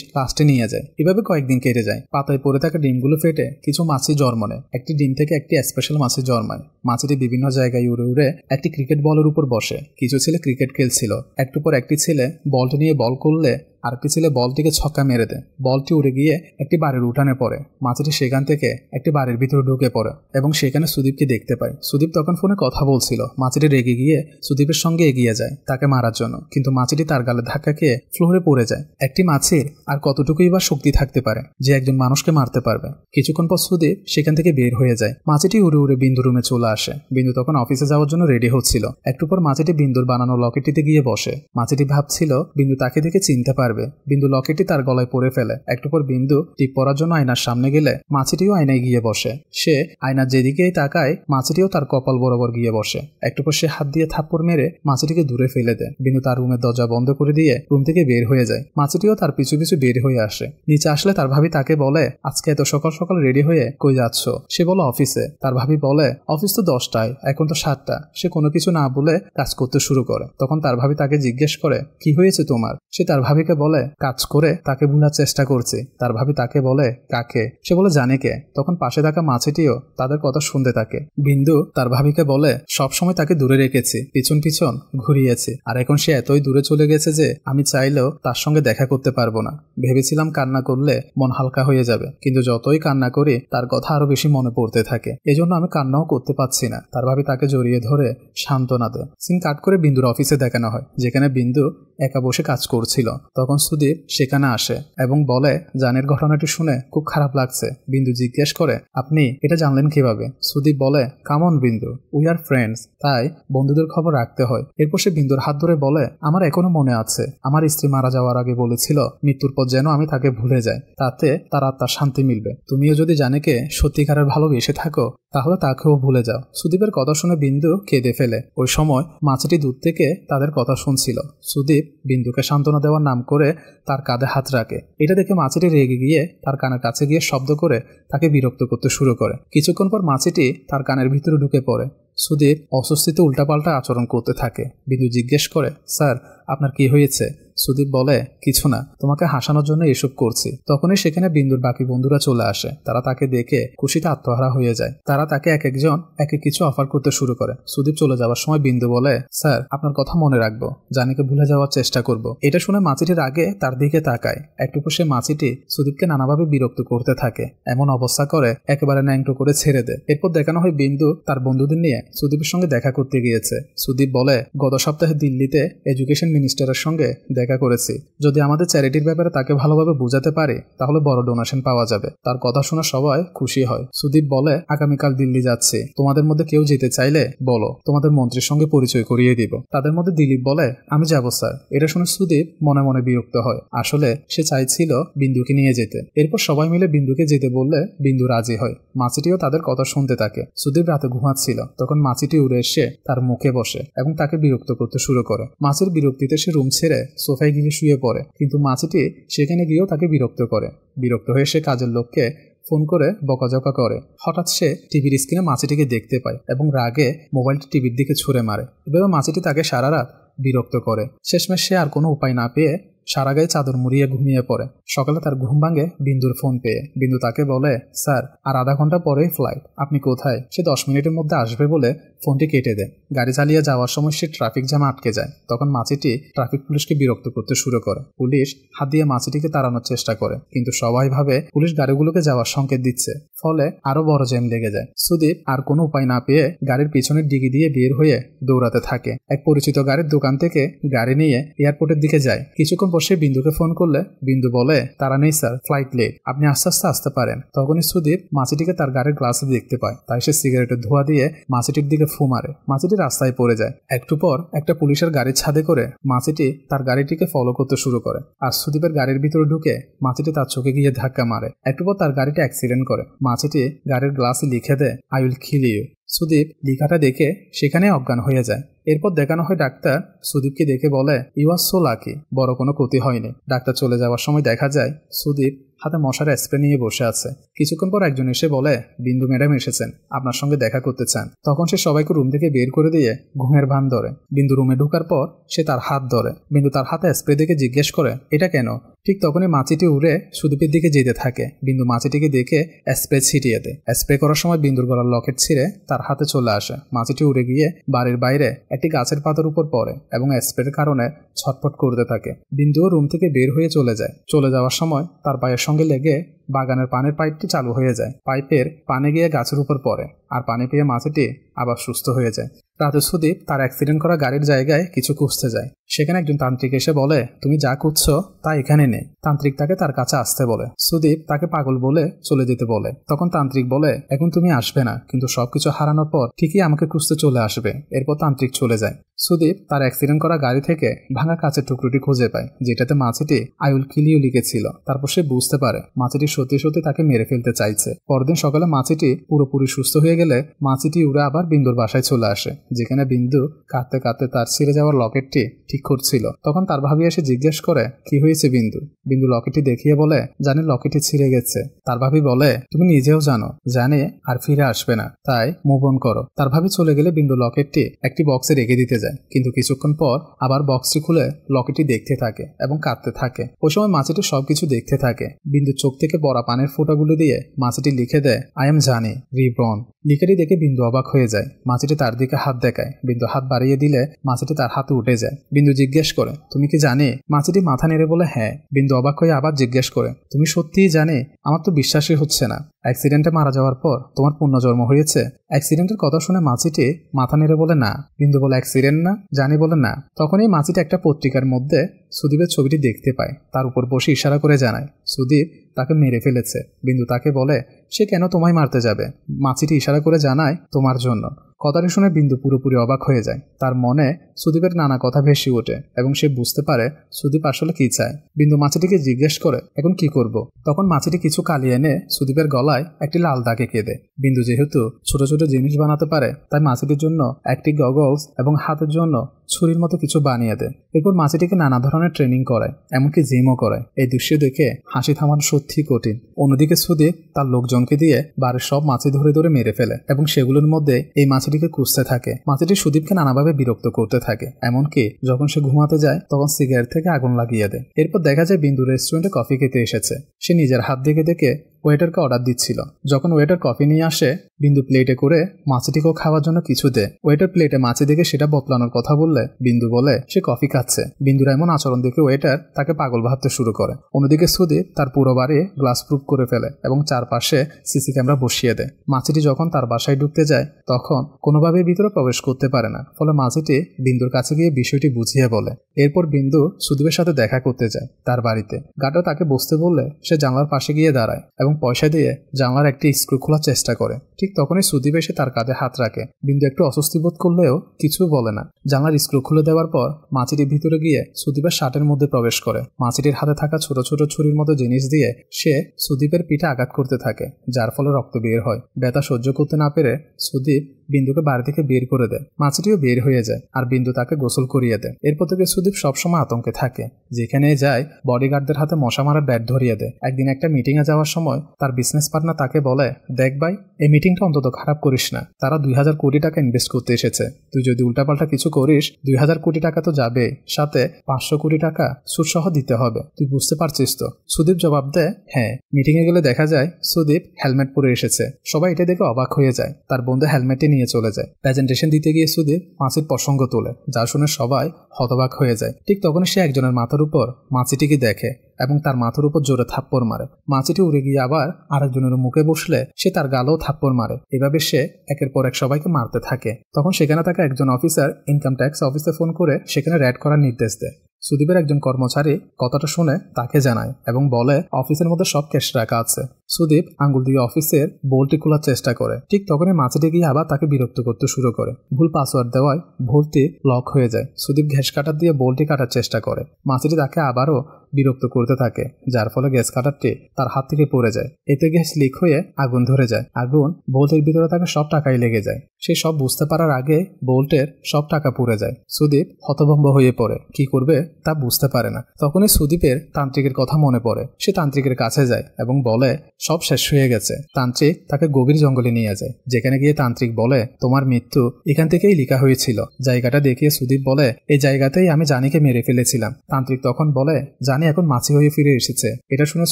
লাশটি নিয়ে যায়। এভাবে কয়েকদিন কেটে যায়। পাতায় পড়ে থাকা ডিমগুলো ফেটে কিছু মাছি জন্ম নেয়। একটি ডিম থেকে একটি স্পেশাল মাছি জন্মায়। মাছিটি বিভিন্ন জায়গায় উড়ে উড়ে একটি ক্রিকেট বলের উপর বসে। কিছু ছেলে ক্রিকেট খেলছিল। একটু পর একটি ছেলে বলটি নিয়ে বল করলে আরেকটি ছেলে বলটিকে ছক্কা মেরে দেয়। বলটি উড়ে গিয়ে একটি বাড়ির উঠানে পড়ে। মাছিটি সেখান থেকে একটি বাড়ির ভিতরে ঢুকে পড়ে এবং সেখানে সুদীপকে দেখতে পায়। সুদীপ তখন ফোনে কথা বলছিল। মাছিটি রেগে গিয়ে সুদীপের সঙ্গে এগিয়ে যায় তাকে মারার জন্য, কিন্তু মাছিটি তার গালে ধাক্কা খেয়ে ফ্লোরে পড়ে যায়। একটি মাছির আর কতটুকুই বা শক্তি থাকতে পারে যে একজন মানুষকে মারতে পারবে? কিছুক্ষণ পর সুদীপ সেখান থেকে বের হয়ে যায়। মাছিটি উড়ে উড়ে বিন্দু রুমে চলে আসে। বিন্দু তখন অফিসে যাওয়ার জন্য রেডি হচ্ছিল। একটু পর মাছিটি বিন্দুর বানানো লকেটটিতে গিয়ে বসে। মাছিটি ভাবছিল বিন্দু তাকে দেখে চিনতে পারবে। বিন্দু লকেটটি তার গলায় পরে ফেলে। একটু পর বিন্দু টিপ পরার জন্য আয়নার সামনে গেলে মাছিটিও আয়নায় গিয়ে বসে। সে আয়নার যেদিকেই তাকায় মাছিটিও তার কপাল বরাবর গিয়ে বসে। একটু পর সে হাত দিয়ে থাপ্পড় মেরে মাছিটিকে দূরে ফেলে দেয়। বিন্দু তার রুমের দরজা বন্ধ করে দিয়ে রুম থেকে বের হয়ে যায়। মাছিটিও তার পিছু পিছু বের হয়ে আসে। নিচে আসলে তার ভাবি তাকে বলে, আজকে এত সকাল সকাল রেডি হয়ে কই যাচ্ছ? সে বলে অফিসে। তার ভাবি বলে, অফিস তো 10টায়, এখন তো 7টা। সে কোনো কিছু না বলে কাজ করতে শুরু করে। তখন তার ভাবি তাকে জিজ্ঞেস করে, কি হয়েছে তোমার? সে তার ভাবিকে বলে, কাজ করে তাকে ভুলার চেষ্টা করছি। তার ভাবি তাকে বলে, কাকে? সে বলে জানিকে। তখন পাশে থাকা মাছিটিও তাদের কথা শুনতে থাকে। বিন্দু তার ভাবিকে বলে, সবসময় তাকে দূরে রেখেছি, পিছন পিছন ঘুরিয়েছি, আর এখন সে এতই দূরে চলে গেছে যে আমি চাইলেও তার সঙ্গে দেখা করতে পারবো না। ভেবেছিলাম কান্না করলে মন হালকা হয়ে যাবে, কিন্তু যতই কান্না করি তার কথা আরো বেশি মনে পড়তে থাকে। এজন্য আমি কান্নাও করতে পারছি না। তার ভাবি তাকে জড়িয়ে ধরে সান্ত্বনা দেয়। সিন কাট করে বিন্দুর অফিসে দেখানো হয়, যেখানে বিন্দু একা বসে কাজ করছিল। তখন সুদীপ সেখানে আসে এবং বলে, জানের ঘটনাটি শুনে খুব খারাপ লাগছে। বিন্দু জিজ্ঞেস করে, আপনি এটা জানলেন কিভাবে? সুদীপ বলে, কামন বিন্দু, উই আর ফ্রেন্ডস, তাই বন্ধুদের খবর রাখতে হয়। এরপর সে বিন্দুর হাত ধরে বলে, আমার এখনো মনে আছে আমার স্ত্রী মারা যাওয়ার আগে বলেছিল মৃত্যুর পর যেন আমি তাকে ভুলে যাই, তাতে তার আত্মার শান্তি মিলবে। তুমিও যদি জানিকে সত্যিকারের ভালোবেসে থাকো তাহলে তাকেও ভুলে যাও। সুদীপের কথা শুনে বিন্দু কেঁদে ফেলে। ওই সময় মাছিটি দূর থেকে তাদের কথা শুনছিল। সুদীপ বিন্দুকে সান্ত্বনা দেওয়ার নাম করে তার কাঁধে হাত রাখে। এটা দেখে মাছিটি রেগে গিয়ে তার কানের কাছে গিয়ে শব্দ করে তাকে বিরক্ত করতে শুরু করে। কিছুক্ষণ পর মাছিটি তার কানের ভিতরে ঢুকে পড়ে। সুদীপ অস্বস্তিতে উল্টাপাল্টা আচরণ করতে থাকে। বিন্দু জিজ্ঞেস করে, স্যার আপনার কি হয়েছে? সুদীপ বলে, কিছু না, তোমাকে হাসানোর জন্য এসব করছি। তখনই সেখানে বিন্দুর বাকি বন্ধুরা চলে আসে। তারা তাকে দেখে খুশিতে আত্মহারা হয়ে যায়। তারা তাকে এক একজন এক এক কিছু অফার করতে শুরু করে। সুদীপ চলে যাওয়ার সময় বিন্দু বলে, স্যার আপনার কথা মনে রাখবো, জানিকে ভুলে যাওয়ার চেষ্টা করব। এটা শুনে মাছিটির আগে তার দিকে তাকায়। একটুকু সে মাছিটি সুদীপকে নানাভাবে বিরক্ত করতে থাকে, এমন অবস্থা করে একেবারে ন্যাংটো করে ছেড়ে দেয়। এরপর দেখানো হয় বিন্দু তার বন্ধুদের নিয়ে সুদীপের সঙ্গে দেখা করতে গিয়েছে। সুদীপ বলে, গত সপ্তাহে দিল্লিতে এডুকেশন মিনিস্টারের সঙ্গে দেখা করেছি। যদি আমাদের চ্যারিটির ব্যাপারে তাকে ভালোভাবে বোঝাতে পারি তাহলে বড় ডোনেশন পাওয়া যাবে। তার কথা শুনে সবাই খুশি হয়। সুদীপ বলে, আগামীকাল দিল্লি যাচ্ছি, তোমাদের মধ্যে কেউ যেতে চাইলে বলো, তোমাদের মন্ত্রীর সঙ্গে পরিচয় করিয়ে দিব। তাদের মধ্যে দিলীপ বলে, আমি যাব স্যার। এটা শুনে সুদীপ মনে মনে বিরক্ত হয়। আসলে সে চাইছিল বিন্দুকে নিয়ে যেতে। এরপর সবাই মিলে বিন্দুকে যেতে বললে বিন্দু রাজি হয়। মাছিটিও তাদের কথা শুনতে থাকে। সুদীপ রাতে ঘুমাচ্ছিল, তখন মাছিটি উড়ে এসে তার মুখে বসে এবং তাকে বিরক্ত করতে শুরু করে। মাছির বিরক্তিতে সে রুম ছেড়ে সোফায় গিয়ে শুয়ে পড়ে, কিন্তু মাছিটি সেখানে গিয়েও তাকে বিরক্ত করে। বিরক্ত হয়ে সে কাজের লোককে ফোন করে বকাঝকা করে। হঠাৎ সে টিভির স্ক্রিনে মাছিটিকে দেখতে পায় এবং রাগে মোবাইলটি টিভির দিকে ছুঁড়ে মারে। এভাবে মাছিটি তাকে সারা রাত বিরক্ত করে। শেষমেশ সে আর কোনো উপায় না পেয়ে সারা গায়ে চাদর মুড়িয়ে ঘুমিয়ে পড়ে। সকালে তার ঘুম ভাঙে বিন্দুর ফোন পেয়ে। বিন্দু তাকে বলে, স্যার আর আধা ঘন্টা পরেই ফ্লাইট, আপনি কোথায়? সে 10 মিনিটের মধ্যে আসবে বলে ফোনটি কেটে দেয়। গাড়ি চালিয়ে যাওয়ার সময় সে ট্রাফিক জ্যামে আটকে যায়। তখন মাছিটি ট্রাফিক পুলিশকে বিরক্ত করতে শুরু করে। পুলিশ হাত দিয়ে মাছিটিকে তাড়ানোর চেষ্টা করে, কিন্তু সবাই ভাবে পুলিশ গাড়িগুলোকে যাওয়ার সংকেত দিচ্ছে, ফলে আরো বড় জ্যাম লেগে যায়। সুদীপ আর কোনো উপায় না পেয়ে গাড়ির পিছনের ডিগি দিয়ে বের হয়ে দৌড়াতে থাকে। এক পরিচিত গাড়ির দোকান থেকে গাড়ি নিয়ে এয়ারপোর্টের দিকে যায়। কিছুক্ষণ পর সে বিন্দুকে ফোন করলে বিন্দু বলে, তারা নেই স্যার, ফ্লাইট লেট, আপনি আস্তে আস্তে আসতে পারেন। তখনই সুদীপ মাছিটিকে তার গাড়ির গ্লাসে দেখতে পায়। তাই সে সিগারেটের ধোঁয়া দিয়ে মাছিটির দিকে ফু মারে। মাছিটি রাস্তায় পড়ে যায়। একটু পর একটা পুলিশের গাড়ির ছাদে করে মাছিটি তার গাড়িটিকে ফলো করতে শুরু করে। আর সুদীপের গাড়ির ভিতরে ঢুকে মাছিটি তার চোখে গিয়ে ধাক্কা মারে। একটু পর তার গাড়িটি অ্যাক্সিডেন্ট করে। মাছিটি গাড়ির গ্লাসে লিখে দেয়, I will kill you. Sudip লেখাটা দেখে সেখানে অজ্ঞান হয়ে যায়। এরপর দেখানো হয় ডাক্তার সুদীপকে দেখে বলে, ইউ আর সো লাকি, বড় কোনো ক্ষতি হয়নি। ডাক্তার চলে যাওয়ার সময় দেখা যায় সুদীপ হাতে মশার স্প্রে নিয়ে বসে আছে। কিছুক্ষণ পর একজন এসে বলে, বিন্দু ম্যাডাম এসেছেন, আপনার সঙ্গে দেখা করতে চান। তখন সে সবাইকে রুম থেকে বের করে দিয়ে ঘুমের ভান ধরে। বিন্দু রুমে ঢোকার পর সে তার হাত ধরে। বিন্দু তার হাতে স্প্রে দেখে জিজ্ঞেস করে, এটা কেন? ঠিক তখনই মাছিটি উড়ে সুদীপের দিকে যেতে থাকে। বিন্দু মাছিটিকে দেখে স্প্রে ছিটিয়ে দেয়। স্প্রে করার সময় বিন্দুর গলার লকেট ছিঁড়ে তার হাতে চলে আসে। মাছিটি উড়ে গিয়ে বাড়ির বাইরে একটি গাছের পাতার উপর পড়ে এবং স্প্রের কারণে ছটফট করতে থাকে। বিন্দুও রুম থেকে বের হয়ে চলে যায়। চলে যাওয়ার সময় তার পায়ের সঙ্গে লেগে বাগানের পানির পাইপটি চালু হয়ে যায়। পাইপের পানি গিয়ে গাছের উপর পড়ে আর পানি পেয়ে মাছিটি আবার সুস্থ হয়ে যায়। রাতে সুদীপ তার অ্যাক্সিডেন্ট করা গাড়ির জায়গায় কিছু খুঁজতে যায়। সেখানে একজন তান্ত্রিক এসে বলে, তুমি যা খুঁজছো তা এখানে নেই। তান্ত্রিক তাকে তার কাছে আসতে বলে। সুদীপ তাকে পাগল বলে চলে যেতে বলে। তখন তান্ত্রিক বলে, এখন তুমি আসবে না, কিন্তু সবকিছু হারানোর পর ঠিকই আমাকে খুঁজতে চলে আসবে। এরপর তান্ত্রিক চলে যায়। সুদীপ তার অ্যাক্সিডেন্ট করা গাড়ি থেকে ভাঙা কাঁচের টুকরোটি খুঁজে পায়, যেটাতে মাছিটি আই উইল কিল ইউ লিখেছিল। তারপর সে বুঝতে পারে মাছিটি সত্যি সত্যি তাকে মেরে ফেলতে চাইছে। পরদিন সকালে মাছিটি পুরোপুরি সুস্থ হয়ে গেলে মাছিটি উড়ে আবার বিন্দুর বাসায় চলে আসে, যেখানে বিন্দু কাঁদতে কাঁদতে তার ছিঁড়ে যাওয়ার লকেটটি ঠিক করছিল। তখন তার ভাবি এসে জিজ্ঞেস করে, কি হয়েছে বিন্দু? বিন্দু লকেটটি দেখিয়ে বলে, জানি লকেটটি ছিঁড়ে গেছে। তার ভাবি বলে, তুমি নিজেও জানো জানে আর ফিরে আসবে না, তাই মুভ অন করো। তার ভাবি চলে গেলে বিন্দু লকেটটি একটি বক্সে রেখে দিতে যায়। কিন্তু কিছুক্ষণ পর আবার বক্সটি খুলে লকেটটি দেখতে থাকে এবং কাঁদতে থাকে। ওই সময় মাছিটি সবকিছু দেখতে থাকে। বিন্দু চোখ থেকে পড়া পানের ফোঁটাগুলো দিয়ে মাছিটি লিখে দেয়, আই এম জানি রিবর্ন। লিখেটি দেখে বিন্দু অবাক হয়ে যায়। মাছিটি তার দিকে হাত দেখায়। বিন্দু হাত বাড়িয়ে দিলে মাছিটি তার হাতে উঠে যায়। বিন্দু জিজ্ঞেস করে, তুমি কি জানি? মাছিটি মাথা নেড়ে বলে, হ্যাঁ। বিন্দু অবাক হয়ে আবার জিজ্ঞেস করে, তুমি সত্যিই জানি? আমার তো বিশ্বাসই হচ্ছে না। অ্যাক্সিডেন্টে মারা যাওয়ার পর তোমার পুনর্জন্ম হয়েছে? অ্যাক্সিডেন্টের কথা শুনে মাছিটি মাথা নেড়ে বলে, না। বিন্দু বলে, অ্যাক্সিডেন্ট না? জানি বলে, না। তখনই মাছিটি একটা পত্রিকার মধ্যে সুদীপের ছবিটি দেখতে পায়। তার উপর বসে ইশারা করে জানায় সুদীপ তাকে মেরে ফেলেছে। বিন্দু তাকে বলে, সে কেন তোমায় মারতে যাবে? মাছিটি ইশারা করে জানায়, তোমার জন্য। কথাটি শুনে বিন্দু পুরোপুরি অবাক হয়ে যায়। তার মনে সুদীপের নানা কথা ভেসে ওঠে এবং সে বুঝতে পারে সুদীপ আসলে কি চায়। বিন্দু মাছিটিকে জিজ্ঞেস করে, এখন কি করব? তখন মাছিটি কিছু কালি এনে সুদীপের গলায় গলায় একটি লাল দাগ এঁকে দেয়। বিন্দু যেহেতু ছোট ছোট জিনিস বানাতে পারে তাই মাছিটির জন্য একটি গগলস এবং হাতের জন্য ছুরির মতো কিছু বানিয়ে দেয়। এরপর মাছিটিকে নানা ধরনের ট্রেনিং করায়, এমনকি জিমও করায়। এই দৃশ্য দেখে হাসি থামানো সত্যি কঠিন। অন্যদিকে সুদীপ তার লোকজনকে দিয়ে বাড়ির সব মাছি ধরে ধরে মেরে ফেলে এবং সেগুলোর মধ্যে এই মাছিটিকে খুঁজতে থাকে। মাছিটি সুদীপকে নানাভাবে বিরক্ত করতে থাকে, এমনকি যখন সে ঘুমাতে যায় তখন সিগারেট থেকে আগুন লাগিয়ে দেয়। এরপর দেখা যায় বিন্দু রেস্টুরেন্টে কফি খেতে এসেছে। সে নিজের হাত দেখে দেখে ওয়েটারকে অর্ডার দিচ্ছিল। যখন ওয়েটার কফি নিয়ে আসে, বিন্দু প্লেটে করে মাছিটিকেও খাওয়ার জন্য কিছু দেয়। ওয়েটার প্লেটে মাছি দেখে সেটা বদলানোর কথা বললে বিন্দু বলে সে কফি খাচ্ছে। বিন্দুর এমন আচরণ দেখে ওয়েটার তাকে পাগল ভাবতে শুরু করে। অন্যদিকে সুদীপ তার পুরো বাড়ি গ্লাস প্রুফ করে ফেলে এবং চারপাশে সিসি ক্যামেরা বসিয়ে দেয়। মাছিটি যখন তার বাসায় ঢুকতে যায় তখন কোনোভাবেই ভিতরে প্রবেশ করতে পারে না। ফলে মাছিটি বিন্দুর কাছে গিয়ে বিষয়টি বুঝিয়ে বলে। এরপর বিন্দু সুদীপের সাথে দেখা করতে যায় তার বাড়িতে। গার্ডরা তাকে বসতে বললে সে জানলার পাশে গিয়ে দাঁড়ায় এবং পয়সা দিয়ে জানলার একটি স্ক্রু খোলার চেষ্টা করে। ঠিক তখনই সুদীপ এসে তার কাঁধে হাত রাখে। বিন্দু একটু অস্বস্তি বোধ করলেও কিছু বলে না। জানলার স্ক্রু খুলে দেওয়ার পর মাছিটির ভিতরে গিয়ে সুদীপের শার্টের মধ্যে প্রবেশ করে। মাছিটির হাতে থাকা ছোট ছোট ছুরির মতো জিনিস দিয়ে সে সুদীপের পিঠে আঘাত করতে থাকে, যার ফলে রক্ত বের হয়। ব্যথা সহ্য করতে না পেরে সুদীপ বিন্দুকে বাড়ি থেকে বের করে দেয়। মাছিটিও বের হয়ে যায় আর বিন্দু তাকে গোসল করিয়ে দেয়। এরপর থেকে সুদীপ সবসময় আতঙ্কে থাকে। যেখানে যায় বডিগার্ডদের হাতে মশা মারার ব্যাট ধরিয়ে দেয়। একদিন একটা মিটিংয়ে যাওয়ার সময় তার বিজনেস পার্টনার তাকে বলে, দেখ ভাই, এই মিটিংটা অন্তত খারাপ করিস না। তারা 2000 কোটি টাকা ইনভেস্ট করতে এসেছে। তুই যদি উল্টাপাল্টা কিছু করিস 2000 কোটি টাকা তো যাবে, সাথে 500 কোটি টাকা সুদ সহ দিতে হবে। তুই বুঝতে পারছিস তো? সুদীপ জবাব দেয়, হ্যাঁ। মিটিংয়ে গেলে দেখা যায় সুদীপ হেলমেট পরে এসেছে। সবাই এটা দেখে অবাক হয়ে যায়। তার বন্ধু হেলমেটে নিয়ে চলে যায়। প্রেজেন্টেশন দিতে গিয়ে সুদীপ মাছির প্রসঙ্গ তোলে, যা শুনে সবাই হতবাক হয়ে যায়। ঠিক তখনই সে একজনের মাথার উপর মাছিটিকে দেখে এবং তার মাথার উপর জোরে থাপ্পড় মারে। মাছিটি উড়ে গিয়ে আবার আরেকজনের মুখে বসলে সে তার গালেও থাপ্পড় মারে। এভাবে সে একের পর এক সবাইকে মারতে থাকে। তখন সেখানে থাকা একজন অফিসার ইনকাম ট্যাক্স অফিসে ফোন করে সেখানে রেড করার নির্দেশ দেয়। সুদীপের একজন কর্মচারী কথাটা শুনে তাকে জানায় এবং বলে অফিসের মধ্যে সব ক্যাশ রাখা আছে। সুদীপ আঙ্গুল দিয়ে অফিসের বোল্টটি খোলার চেষ্টা করে। ঠিক তখনই মাছিটি গিয়ে আবার তাকে বিরক্ত করতে শুরু করে। ভুল পাসওয়ার্ড দেওয়ায় বোল্টটি লক হয়ে যায়। সুদীপ গ্যাস কাটার দিয়ে বোল্টটি কাটার চেষ্টা করে। মাছিটি তাকে আবারও বিরক্ত করতে থাকে, যার ফলে গ্যাস কাটারটি তার হাত থেকে পড়ে যায়। এতে গ্যাস লিক হয়ে আগুন ধরে যায়। আগুন বোল্টের ভিতরে থাকা সব টাকাই লেগে যায়। সে সব বুঝতে পারার আগে বোল্টের সব টাকা পুড়ে যায়। সুদীপ হতভম্ব হয়ে পড়ে, কি করবে তা বুঝতে পারে না। তখনই সুদীপের তান্ত্রিকের কথা মনে পড়ে। সে তান্ত্রিকের কাছে যায় এবং বলে সব শেষ হয়ে গেছে। তান্ত্রিক তাকে গভীর জঙ্গলে নিয়ে যায়, যেখানে গিয়ে তান্ত্রিক বলে তোমার মৃত্যু এখান থেকেই লেখা হয়েছিল। জায়গাটা দেখিয়ে সুদীপ বলে এই জায়গাতেই আমি জানিকে মেরে ফেলেছিলাম। তান্ত্রিক তখন বলে জানি এখন মাছি হয়ে ফিরে এসেছে। এটা শুনে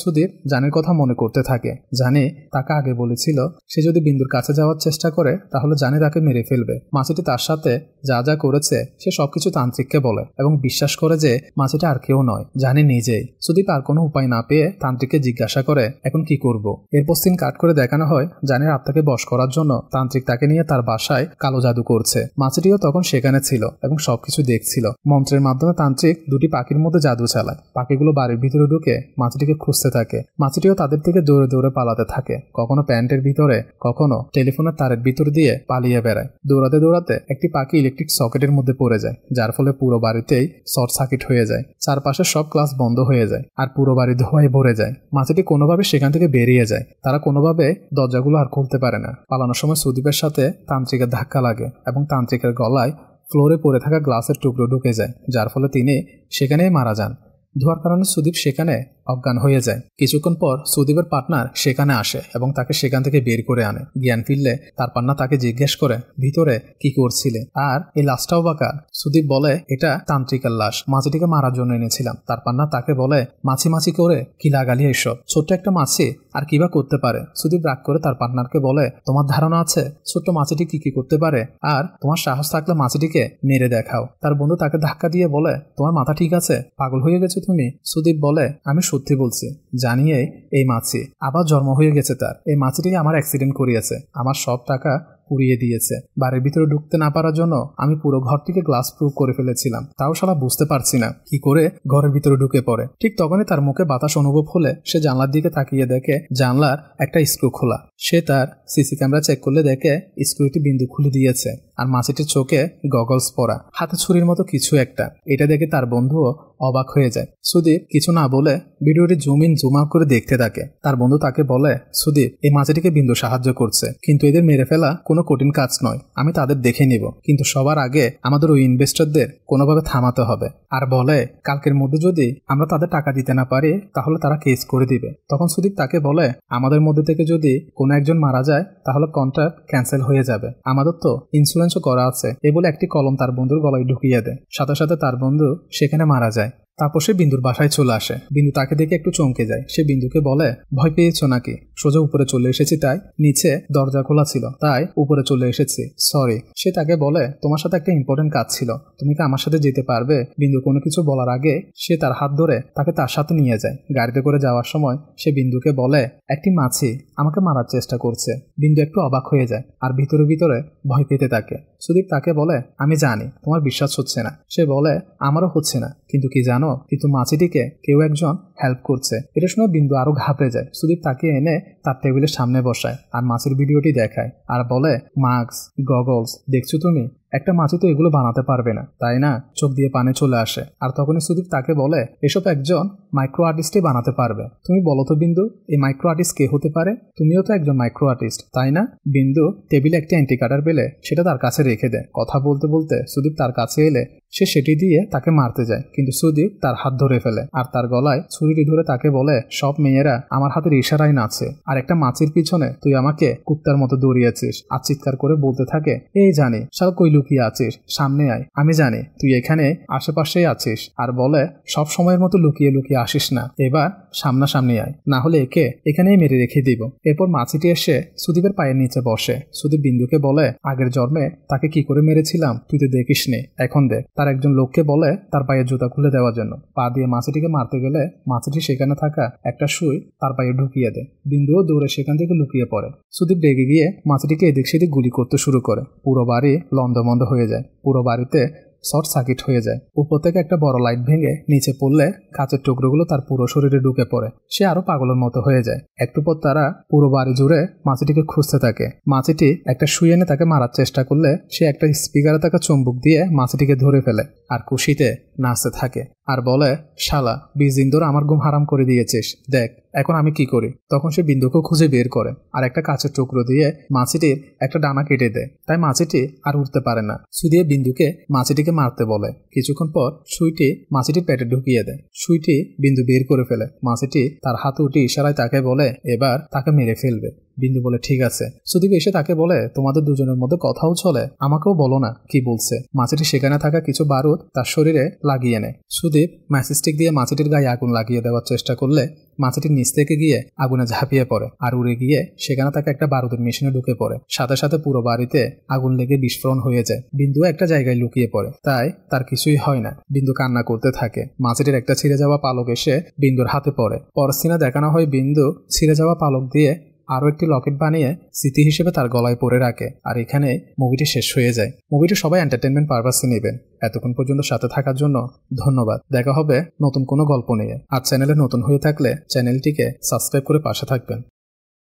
সুদীপ জানির কথা মনে করতে থাকে। জানি তাকে আগে বলেছিল সে যদি বিন্দুর কাছে যাওয়ার চেষ্টা করে তাহলে জানি তাকে মেরে ফেলবে। মাছিটি তার সাথে যা যা করেছে সে সবকিছু তান্ত্রিককে বলে এবং বিশ্বাস করে যে মাছিটা আর কেউ নয়, জানি নিজেই। সুদীপ আর কোনো উপায় না পেয়ে তান্ত্রিককে জিজ্ঞাসা করে এখন কি করব। এরপর সিন কাট করে দেখানো হয় জানির আত্মাকে বশ করার জন্য তান্ত্রিক তাকে নিয়ে তার বাসায় কালো জাদু করছে। মাছিটিও তখন সেখানে ছিল এবং সবকিছু দেখছিল। মন্ত্রের মাধ্যমে তান্ত্রিক দুটি পাখির মধ্যে জাদু চালায়। পাখিগুলো বাড়ির ভিতরে ঢুকে মাছিটিকে খুঁজতে থাকে। মাছিটিও তাদের থেকে দৌড়ে দৌড়ে পালাতে থাকে, কখনো প্যান্টের ভিতরে, কখনো টেলিফোনের তারের ভিতর দিয়ে পালিয়ে বেড়ায়। দৌড়াতে দৌড়াতে একটি পাখি ইলেকট্রিক সকেটের মধ্যে পড়ে যায়, যার ফলে পুরো বাড়িতেই শর্ট সার্কিট হয়ে যায়। চারপাশে সব ক্লাস বন্ধ হয়ে যায় আর পুরো বাড়ি ধোঁয়ায় ভরে যায়। মাছিটি কোনোভাবে সেখান থেকে বেরিয়ে যায়। তারা কোনোভাবে দরজাগুলো আর খুলতে পারে না। পালানোর সময় সুদীপের সাথে তান্ত্রিকের ধাক্কা লাগে এবং তান্ত্রিকের গলায় ফ্লোরে পড়ে থাকা গ্লাসের টুকরো ঢুকে যায়, যার ফলে তিনি সেখানেই মারা যান। ধোয়ার কারণে সুদীপ সেখানে অজ্ঞান হয়ে যায়। কিছুক্ষণ পর সুদীপের পার্টনার সেখানে আসে এবং তাকে সেখান থেকে বের করে আনে। জ্ঞান ফিরলে তার পার্টনার তাকে জিজ্ঞেস করে ভিতরে কি করছিলে আর এই লাশটাও বাঁকা। সুদীপ বলে এটা তান্ত্রিকের লাশ, মাছিটিকে মারার জন্য এনেছিলাম। তার পার্টনার তাকে বলে মাছি মাছি করে কি লাগালি এসব, ছোট্ট একটা মাছি আর কিবা করতে পারে। সুদীপ রাগ করে তার পার্টনারকে বলে তোমার ধারণা আছে ছোট্ট মাছিটি কি কি করতে পারে, আর তোমার সাহস থাকলে মাছিটিকে মেরে দেখাও। তার বন্ধু তাকে ধাক্কা দিয়ে বলে তোমার মাথা ঠিক আছে, পাগল হয়ে গেছো তুমি? সুদীপ বলে আমি সত্যি বলছি, জানিয়ে এই মাছি আবার জন্ম হয়ে গেছে তার। এই মাছিটি আমার অ্যাক্সিডেন্ট করিয়েছে, আমার সব টাকা পুড়িয়ে দিয়েছে। বাড়ির ভিতরে ঢুকতে না পারার জন্য আমি পুরো ঘরটিকে গ্লাস প্রুফ করে ফেলেছিলাম, তাও শালা বুঝতে পারছি না কি করে ঘরের ভিতরে ঢুকে পড়ে। ঠিক তখনই তার মুখে বাতাস অনুভব হলে সে জানলার দিকে তাকিয়ে দেখে জানলার একটা স্ক্রু খোলা। সে তার সিসি ক্যামেরা চেক করলে দেখে স্ক্রুটি বিন্দু খুলে দিয়েছে আর মাছিটির চোখে গগলস পরা, হাতে ছুরির মতো কিছু একটা। এটা দেখে তার বন্ধুও অবাক হয়ে যায়। সুদীপ কিছু না বলে ভিডিওটি জুম ইন জুম আউট করে দেখতে থাকে। তার বন্ধু তাকে বলে, সুদীপ, এই মাছিটিকে বিন্দু সাহায্য করছে, কিন্তু এদের মেরে ফেলা কোনো কঠিন কাজ নয়। আমি তাদের দেখে নিব, কিন্তু সবার আগে আমাদের ওই ইনভেস্টরদের কোনোভাবে থামাতে হবে। আর বলে, কালকের মধ্যে যদি আমরা তাদের টাকা দিতে না পারি তাহলে তারা কেস করে দিবে। তখন সুদীপ তাকে বলে, আমাদের মধ্যে থেকে যদি কোনো একজন মারা যায় তাহলে কন্ট্রাক্ট ক্যান্সেল হয়ে যাবে, আমাদের তো ইন্স্যুরেন্সও করা আছে। এ বলে একটি কলম তার বন্ধুর গলায় ঢুকিয়ে দেয়। সাথে সাথে তার বন্ধু সেখানে মারা যায়। তারপর সে বিন্দুর বাসায় চলে আসে। বিন্দু তাকে দেখে একটু চমকে যায়। সে বিন্দুকে বলে, ভয় পেয়েছো নাকি? সোজা উপরে চলে এসেছি তাই। নিচে দরজা খোলা ছিল তাই উপরে চলে এসেছি, সরি। সে তাকে বলে, তোমার সাথে একটা ইম্পর্টেন্ট কাজ ছিল, তুমি কি আমার সাথে যেতে পারবে? বিন্দু কোনো কিছু বলার আগে সে তার হাত ধরে তাকে তার সাথে নিয়ে যায়। গাড়িতে করে যাওয়ার সময় সে বিন্দুকে বলে, একটি মাছি আমাকে মারার চেষ্টা করছে। বিন্দু একটু অবাক হয়ে যায় আর ভিতরে ভিতরে ভয় পেতে থাকে। সুদীপ তাকে বলে, আমি জানি তোমার বিশ্বাস হচ্ছে না। সে বলে, আমারও হচ্ছে না, কিন্তু কি জানো, কিন্তু মাছিটিকে কেউ একজন হেল্প করছে। এটা শুনে বিন্দু আরো ঘাবড়ে যায়। সুদীপ তাকে এনে তার টেবিলের সামনে বসায় আর মাছির ভিডিওটি দেখায় আর বলে, মাস্ক, গগলস, দেখছো তুমি? একটা মাছি তো এগুলো বানাতে পারবে না, তাই না? চোখ দিয়ে পানি চলে আসে। আর তখনই সুদীপ তাকে বলে, এসব একজন মাইক্রো আর্টিস্টই বানাতে পারবে। তুমি বলো তো বিন্দু, এই মাইক্রো আর্টিস্ট কে হতে পারে? তুমিও তো একজন মাইক্রো আর্টিস্ট, তাই না? বিন্দু টেবিলে একটি অ্যান্টি কাটার পেলে সেটা তার কাছে রেখে দেয়। কথা বলতে বলতে সুদীপ তার কাছে এলে সে সেটি দিয়ে তাকে মারতে যায়, কিন্তু সুদীপ তার হাত ধরে ফেলে আর তার গলায় ছুরিটি ধরে তাকে বলে, সব মেয়েরা আমার হাতের ইশারায় নাচে, আর একটা মাছির পিছনে তুই আমাকে কুত্তার মতো দৌড়িয়েছিস। আর চিৎকার করে বলতে থাকে, এই জানি শালা কই লুকিয়ে আছিস, সামনে আয়, আমি জানি তুই এখানে আশেপাশেই আছিস। আর বলে, সব সময়ের মতো লুকিয়ে লুকিয়ে আসিস না, এবার সামনাসামনি আয়, না হলে একে এখানেই মেরে রেখে দিব। এরপর মাছিটি এসে সুদীপের পায়ের নিচে বসে। সুদীপ বিন্দুকে বলে, আগের জন্মে তাকে কি করে মেরেছিলাম তুই তো দেখিস নি, এখন দেখ। তার একজন লোককে বলে তার পায়ের জুতা খুলে দেওয়ার জন্য। পা দিয়ে মাছিটিকে মারতে গেলে মাছিটি সেখানে থাকা একটা সুই তার পায়ে ঢুকিয়ে দেয়। বিন্দুও দৌড়ে সেখান থেকে লুকিয়ে পড়ে। সুদীপ রেগে গিয়ে মাছিটিকে এদিক সেদিক গুলি করতে শুরু করে। পুরো বাড়ি লন্ডমন্দ হয়ে যায়। পুরো বাড়িতে শর্ট সার্কিট হয়ে যায়। উপর থেকে একটা বড় লাইট ভেঙে নিচে পড়লে কাঁচের টুকরোগুলো তার পুরো শরীরে ঢুকে পড়ে। সে আরো পাগলের মতো হয়ে যায়। একটু পর তারা পুরো বাড়ি জুড়ে মাছিটিকে খুঁজতে থাকে। মাছিটি একটা সুই এনে তাকে মারার চেষ্টা করলে সে একটা স্পিকারে থাকা চুম্বক দিয়ে মাছিটিকে ধরে ফেলে আর খুশিতে নাচতে থাকে আর বলে, শালা 20 দিন ধরে আমার ঘুম হারাম করে দিয়েছিস, দেখ এখন আমি কি করি। তখন সে বিন্দুকেও খুঁজে বের করে আর একটা কাঁচের টুকরো দিয়ে মাছিটির একটা ডানা কেটে দেয়, তাই মাছিটি আর উঠতে পারে না। সুদিয়ে বিন্দুকে মাছিটিকে মারতে বলে। কিছুক্ষণ পর সুইটি মাছিটির পেটে ঢুকিয়ে দেয়। সুইটি বিন্দু বের করে ফেলে। মাছিটি তার হাতে উঠে ইশারায় তাকে বলে এবার তাকে মেরে ফেলবে। বিন্দু বলে ঠিক আছে। সুদীপ এসে তাকে বলে, তোমাদের দুজনের মধ্যে কথাও চলে, আমাকেও বলো না কি বলছে। মাছিটি সেখানে থাকা কিছু বারুদ তার শরীরে লাগিয়ে নেয়। সুদীপ ম্যাচস্টিক দিয়ে মাছিটির গায়ে আগুন লাগিয়ে দেওয়ার চেষ্টা করলে মাছিটির নিচ থেকে গিয়ে আগুনে ঝাঁপিয়ে পড়ে আর উড়ে গিয়ে সেখানে থাকা একটা বারুদের মেশিনে ঢুকে পড়ে। সাথে সাথে পুরো বাড়িতে আগুন লেগে বিস্ফোরণ হয়ে যায়। বিন্দু একটা জায়গায় লুকিয়ে পড়ে, তাই তার কিছুই হয় না। বিন্দু কান্না করতে থাকে। মাছিটির একটা ছিঁড়ে যাওয়া পালক এসে বিন্দুর হাতে পড়ে। পরের সিনে দেখানো হয় বিন্দু ছিঁড়ে যাওয়া পালক দিয়ে আরো একটি লকেট বানিয়ে স্মৃতি হিসেবে তার গলায় পরে রাখে। আর এখানে মুভিটি শেষ হয়ে যায়। মুভিটি সবাই এন্টারটেনমেন্ট পারপাসে নেবেন। এতক্ষণ পর্যন্ত সাথে থাকার জন্য ধন্যবাদ। দেখা হবে নতুন কোনো গল্প নিয়ে। আর চ্যানেলে নতুন হয়ে থাকলে চ্যানেলটিকে সাবস্ক্রাইব করে পাশে থাকবেন।